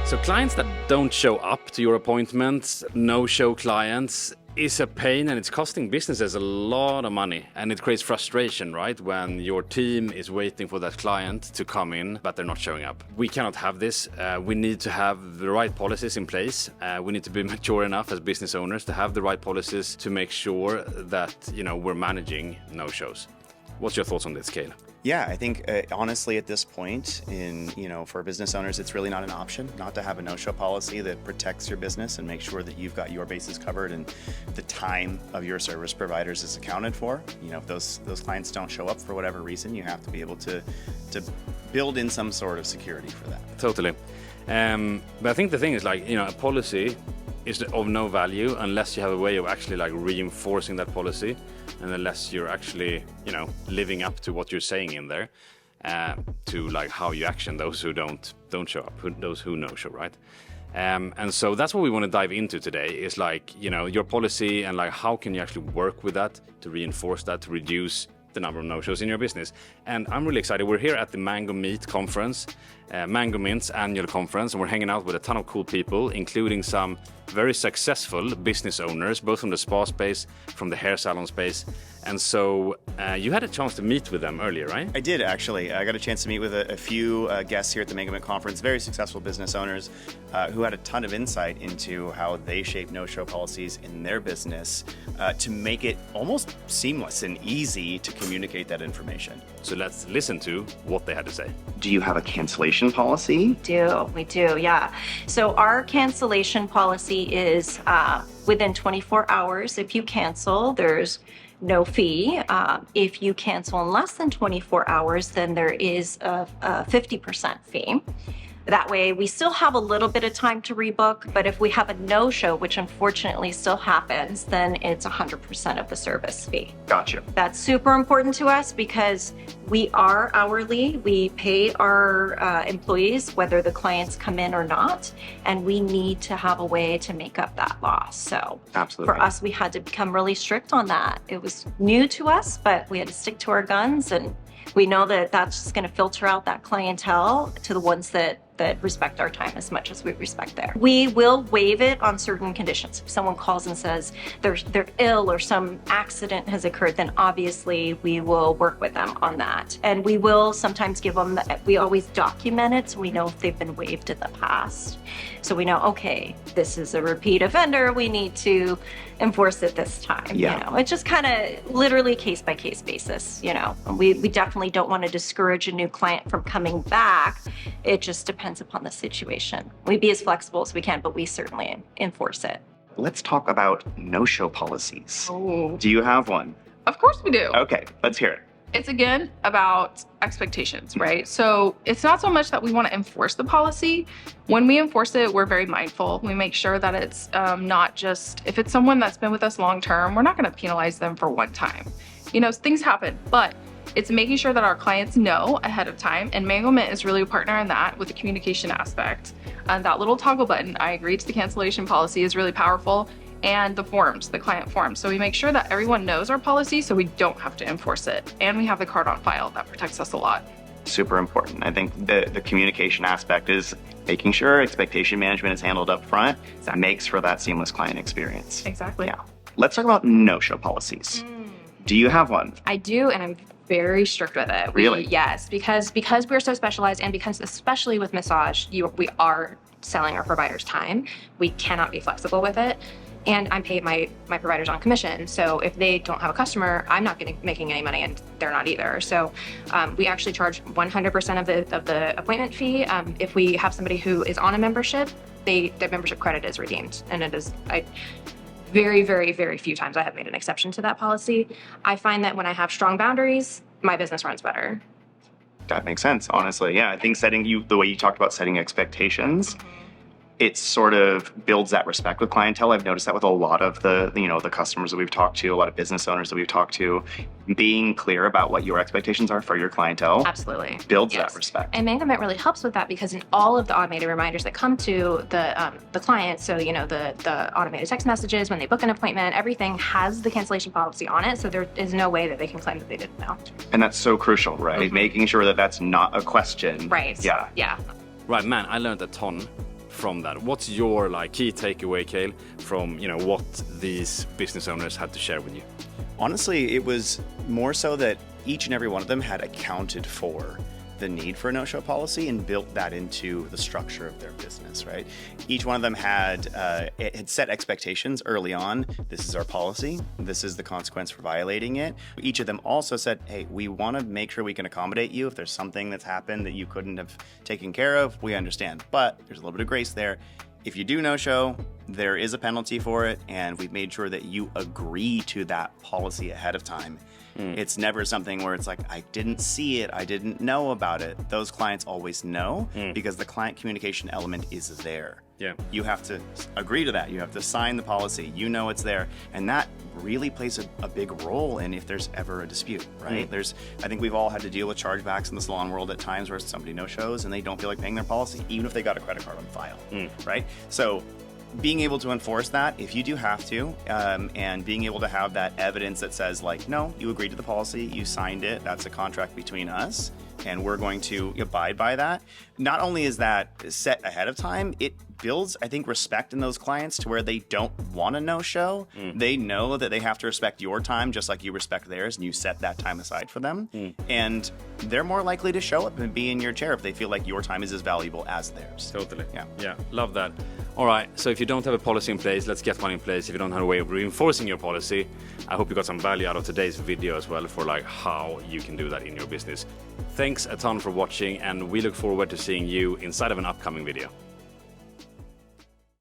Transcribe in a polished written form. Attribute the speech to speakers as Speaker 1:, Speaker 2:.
Speaker 1: So clients that don't show up to your appointments, no-show clients, is a pain, and it's costing businesses a lot of money, and it creates frustration, right? When your team is waiting for that client to come in, but they're not showing up. We cannot have this. We need to have the right policies in place. We need to be mature enough as business owners to have the right policies to make sure that, we're managing no-shows. What's your thoughts on this, Kale?
Speaker 2: Yeah, I think honestly at this point for business owners, it's really not an option not to have a no-show policy that protects your business and makes sure that you've got your bases covered and the time of your service providers is accounted for. If those clients don't show up for whatever reason, you have to be able to build in some sort of security for that.
Speaker 1: Totally. But I think the thing is a policy is of no value unless you have a way of actually reinforcing that policy, and unless you're actually living up to what you're saying in there, to how you action those who don't show up, those who no show, right? And so that's what we want to dive into today is your policy and how can you actually work with that to reinforce that, to reduce the number of no-shows in your business. And I'm really excited. We're here at the Mango Meet conference, Mango Mint's annual conference, and we're hanging out with a ton of cool people, including some very successful business owners, both from the spa space, from the hair salon space. And so you had a chance to meet with them earlier, right?
Speaker 2: I did, actually. I got a chance to meet with a few guests here at the Mango Mint conference, very successful business owners who had a ton of insight into how they shape no-show policies in their business to make it almost seamless and easy to communicate that information.
Speaker 1: So let's listen to what they had to say.
Speaker 3: Do you have a cancellation policy?
Speaker 4: We do, yeah. So our cancellation policy is within 24 hours. If you cancel, there's no fee. If you cancel in less than 24 hours, then there is a 50% fee. That way, we still have a little bit of time to rebook, but if we have a no-show, which unfortunately still happens, then it's 100% of the service fee.
Speaker 3: Gotcha.
Speaker 4: That's super important to us because we are hourly. We pay our employees whether the clients come in or not, and we need to have a way to make up that loss. So
Speaker 3: absolutely,
Speaker 4: for us, we had to become really strict on that. It was new to us, but we had to stick to our guns, and we know that that's just going to filter out that clientele to the ones that respect our time as much as we respect theirs. We will waive it on certain conditions. If someone calls and says they're ill or some accident has occurred, then obviously we will work with them on that. And we will sometimes give them, we always document it so we know if they've been waived in the past. So we know, okay, this is a repeat offender, we need to enforce it this time.
Speaker 3: Yeah.
Speaker 4: It's just kind of literally case by case basis. We definitely don't want to discourage a new client from coming back. It just depends upon the situation. We be as flexible as we can, but we certainly enforce it.
Speaker 3: Let's talk about no-show policies.
Speaker 5: Oh.
Speaker 3: Do you have one?
Speaker 5: Of course we do.
Speaker 3: Okay, let's hear it.
Speaker 5: It's again about expectations, right? So it's not so much that we want to enforce the policy. When we enforce it, we're very mindful. We make sure that it's not just, if it's someone that's been with us long term, we're not going to penalize them for one time. Things happen, but it's making sure that our clients know ahead of time, and Mango Mint is really a partner in that with the communication aspect. And that little toggle button, I agree to the cancellation policy, is really powerful, and the forms, the client forms. So we make sure that everyone knows our policy so we don't have to enforce it. And we have the card on file. That protects us a lot.
Speaker 3: Super important. I think the communication aspect is making sure expectation management is handled up front. That makes for that seamless client experience.
Speaker 5: Exactly.
Speaker 3: Yeah. Let's talk about no-show policies. Do you have one?
Speaker 6: I do, and I'm very strict with it.
Speaker 3: Really?
Speaker 6: Yes, because we're so specialized, and because especially with massage, we are selling our providers time. We cannot be flexible with it. And I'm paid my providers on commission. So if they don't have a customer, I'm not making any money, and they're not either. So we actually charge 100% of the appointment fee. If we have somebody who is on a membership, the membership credit is redeemed, and it is. Very, very, very few times I have made an exception to that policy. I find that when I have strong boundaries, my business runs better.
Speaker 3: That makes sense, honestly. Yeah, I think the way you talked about setting expectations, it sort of builds that respect with clientele. I've noticed that with a lot of the customers that we've talked to, a lot of business owners that we've talked to, being clear about what your expectations are for your clientele.
Speaker 6: Absolutely.
Speaker 3: Builds that respect.
Speaker 6: And Mango Mint really helps with that because in all of the automated reminders that come to the client, so the automated text messages when they book an appointment, everything has the cancellation policy on it. So there is no way that they can claim that they didn't know.
Speaker 3: And that's so crucial, right? Making sure that that's not a question.
Speaker 6: Right.
Speaker 3: Yeah.
Speaker 6: Yeah.
Speaker 1: Right, man, I learned a ton from that? What's your like key takeaway, Cale, from what these business owners had to share with you?
Speaker 2: Honestly, it was more so that each and every one of them had accounted for the need for a no-show policy and built that into the structure of their business, right? Each one of them had set expectations early on. This is our policy. This is the consequence for violating it. Each of them also said, hey, we want to make sure we can accommodate you. If there's something that's happened that you couldn't have taken care of, we understand. But there's a little bit of grace there. If you do no-show, there is a penalty for it, and we've made sure that you agree to that policy ahead of time. It's never something where it's like, I didn't see it, I didn't know about it. Those clients always know because the client communication element is there.
Speaker 1: Yeah.
Speaker 2: You have to agree to that. You have to sign the policy. You know it's there. And that really plays a big role in if there's ever a dispute, right? I think we've all had to deal with chargebacks in the salon world at times where somebody no-shows and they don't feel like paying their policy, even if they got a credit card on file, right? So being able to enforce that, if you do have to, and being able to have that evidence that says like, no, you agreed to the policy, you signed it, that's a contract between us, and we're going to abide by that. Not only is that set ahead of time, it builds, I think, respect in those clients to where they don't want to no-show. They know that they have to respect your time just like you respect theirs, and you set that time aside for them. And they're more likely to show up and be in your chair if they feel like your time is as valuable as theirs.
Speaker 1: Totally.
Speaker 2: Yeah.
Speaker 1: Love that. All right, so if you don't have a policy in place, let's get one in place. If you don't have a way of reinforcing your policy, I hope you got some value out of today's video as well for like how you can do that in your business. Thanks a ton for watching, and we look forward to seeing you inside of an upcoming video.